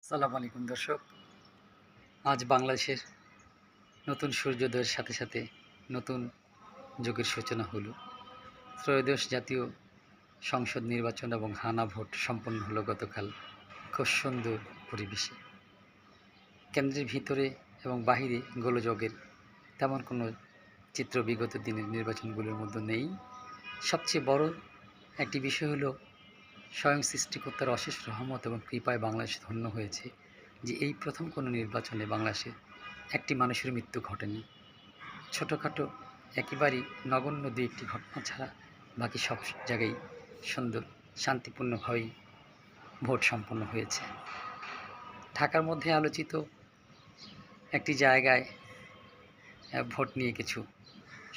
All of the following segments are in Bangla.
আসসালামু আলাইকুম দর্শক। আজ বাংলাদেশের নতুন সূর্যোদয়ের সাথে সাথে নতুন যুগের সূচনা হলো। ত্রয়োদশ জাতীয় সংসদ নির্বাচন এবং হানা ভোট সম্পন্ন হলো গতকাল খুব সুন্দর পরিবেশে। কেন্দ্রের ভিতরে এবং বাহিরে গোলযোগের তেমন কোনো চিত্র বিগত দিনের নির্বাচনগুলোর মধ্যে নেই। সবচেয়ে বড় একটি বিষয় হলো স্বয়ং সৃষ্টিকর্তার অশেষ রহমত এবং কৃপায় বাংলাদেশ ধন্য হয়েছে যে এই প্রথম কোনো নির্বাচনে বাংলাদেশে একটি মানুষের মৃত্যু ঘটেনি। ছোটোখাটো একেবারেই নগণ্য দুই একটি ঘটনা ছাড়া বাকি সব জায়গায় সুন্দর শান্তিপূর্ণভাবেই ভোট সম্পন্ন হয়েছে। ঢাকার মধ্যে আলোচিত একটি জায়গায় ভোট নিয়ে কিছু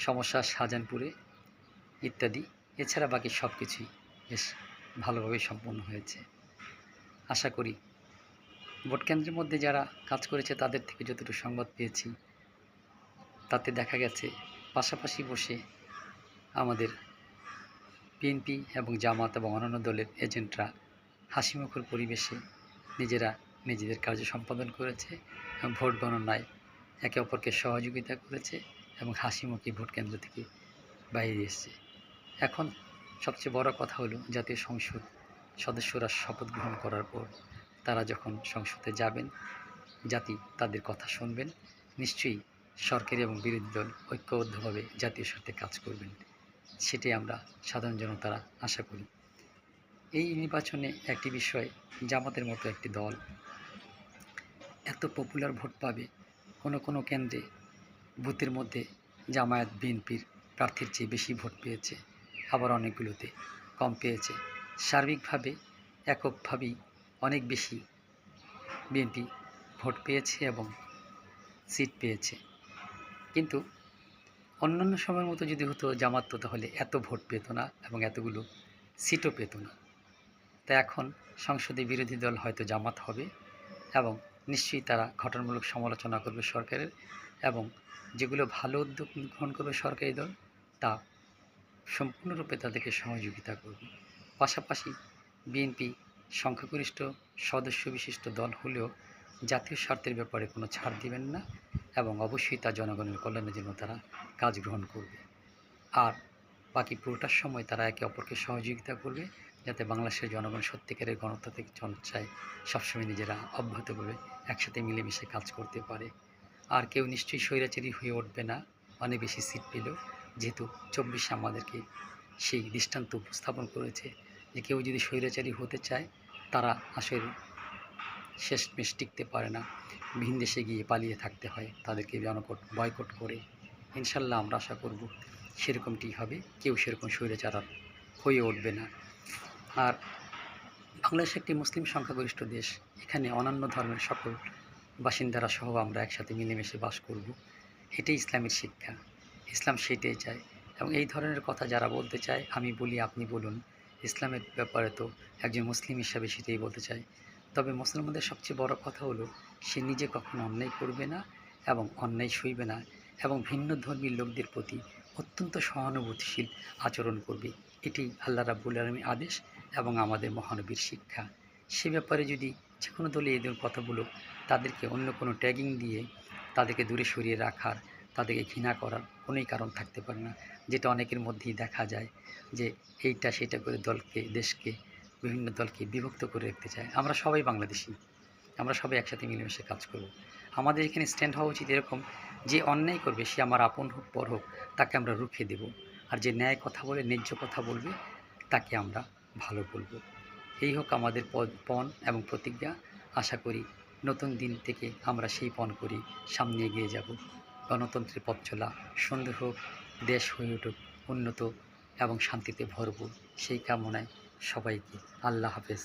সমস্যা শাহজাহানপুরে ইত্যাদি, এছাড়া বাকি সব কিছুই বেশ ভালোভাবেই সম্পন্ন হয়েছে। আশা করি ভোট কেন্দ্রের মধ্যে যারা কাজ করেছে তাদের থেকে যতটুকু সংবাদ পেয়েছি তাতে দেখা গেছে পাশাপাশি বসে আমাদের বিএনপি এবং জামাত এবং অন্যান্য দলের এজেন্টরা হাসিমুখর পরিবেশে নিজেদের কার্য সম্পাদন করেছে এবং ভোট গণনায় একে অপরকে সহযোগিতা করেছে এবং হাসিমুখে ভোট কেন্দ্র থেকে বাইরে এসেছে। এখন সবচেয়ে বড় কথা হলো জাতীয় সংসদ সদস্যরা শপথ গ্রহণ করার পর তারা যখন সংসদে যাবেন, জাতি তাদের কথা শুনবেন, নিশ্চয়ই সরকারি এবং বিরোধী দল ঐক্যবদ্ধভাবে জাতীয় স্বার্থে কাজ করবেন, সেটাই আমরা সাধারণ জনতারা আশা করি। এই নির্বাচনে একটি বিষয়, জামাতের মতো একটি দল এত পপুলার ভোট পাবে, কোনো কেন্দ্রে বুথের মধ্যে জামায়াত বিএনপির প্রার্থীর চেয়ে বেশি ভোট পেয়েছে, আবার অনেকগুলোতে কম পেয়েছে। সার্বিকভাবে এককভাবেই অনেক বেশি বিএনপি ভোট পেয়েছে এবং সিট পেয়েছে। কিন্তু অন্যান্য সময়ের মতো যদি হতো জামাত, তো তাহলে এত ভোট পেত না এবং এতগুলো সিটও পেত না। তাই এখন সংসদে বিরোধী দল হয়তো জামাত হবে এবং নিশ্চয়ই তারা গঠনমূলক সমালোচনা করবে সরকারের, এবং যেগুলো ভালো উদ্যোগ গ্রহণ করবে সরকারি দল তা সম্পূর্ণরূপে তাদেরকে সহযোগিতা করবে। পাশাপাশি বিএনপি সংখ্যাগরিষ্ঠ সদস্য বিশিষ্ট দল হলেও জাতীয় স্বার্থের ব্যাপারে কোনো ছাড় দিবেন না এবং অবশ্যই তা জনগণের কল্যাণের জন্য তারা কাজ গ্রহণ করবে। আর বাকি পুরোটার সময় তারা একে অপরকে সহযোগিতা করবে যাতে বাংলাদেশের জনগণ সত্যিকারের গণতান্ত্রিক চর্চায় সবসময় নিজেরা অব্যাহতভাবে একসাথে মিলেমিশে কাজ করতে পারে। আর কেউ নিশ্চয়ই স্বৈরাচারী হয়ে উঠবে না অনেক বেশি সিট পেলেও, যেহেতু 24 আমাদেরকে সেই দৃষ্টান্ত উপস্থাপন করেছে যে কেউ যদি স্বৈরাচারী হতে চায় তারা আসলে শেষমেশ টিকতে পারে না, ভিন দেশে গিয়ে পালিয়ে থাকতে হয় তাদেরকে বয়কট করে। ইনশাল্লাহ আমরা আশা করব সেরকমটি হবে, কেউ সেরকম স্বৈরাচার হয়ে উঠবে না। আর বাংলাদেশ একটি মুসলিম সংখ্যাগরিষ্ঠ দেশ, এখানে অন্যান্য ধর্মের সকল বাসিন্দারা সহ আমরা একসাথে মিলেমিশে বাস করব, এটাই ইসলামের শিক্ষা। ইসলাম সেটাই চায় এবং এই ধরনের কথা যারা বলতে চায়, আমি বলি আপনি বলুন, ইসলামের ব্যাপারে তো একজন মুসলিম হিসাবে সেটাই বলতে চাই। তবে মুসলমানদের সবচেয়ে বড় কথা হলো সে নিজে কখনো অন্যায় করবে না এবং অন্যায় সইবে না এবং ভিন্ন ধর্মীর লোকদের প্রতি অত্যন্ত সহানুভূতিশীল আচরণ করবে। এটি আল্লাহ রাব্বুল আলামিনের আদেশ এবং আমাদের মহানবীর শিক্ষা। সে ব্যাপারে যদি যে কোনো দলে এই ধরনের কথাগুলো তাদেরকে অন্য কোনো ট্যাগিং দিয়ে তাদেরকে দূরে সরিয়ে রাখার, তাদেরকে ঘৃণা করার কোনোই কারণ থাকতে পারে না, যেটা অনেকের মধ্যেই দেখা যায় যে এইটা সেটা করে দলকে, দেশকে, বিভিন্ন দলকে বিভক্ত করে রাখতে চায়। আমরা সবাই বাংলাদেশি, আমরা সবাই একসাথে মিলেমিশে কাজ করব। আমাদের এখানে স্ট্যান্ড হওয়া উচিত এরকম, যে অন্যায় করবে সে আমার আপন হোক পর হোক তাকে আমরা রুখে দেব, আর যে ন্যায় কথা বলে ন্যায্য কথা বলবে তাকে আমরা ভালো বলব। এই হোক আমাদের পণ এবং প্রতিজ্ঞা। আশা করি নতুন দিন থেকে আমরা সেই পণ করি সামনে এগিয়ে যাব। গণতন্ত্রের পথ চলা সুন্দর হোক, দেশ হয়ে উঠুক উন্নত এবং শান্তিতে ভরপুর, সেই কামনায় সবাইকে আল্লাহ হাফেজ।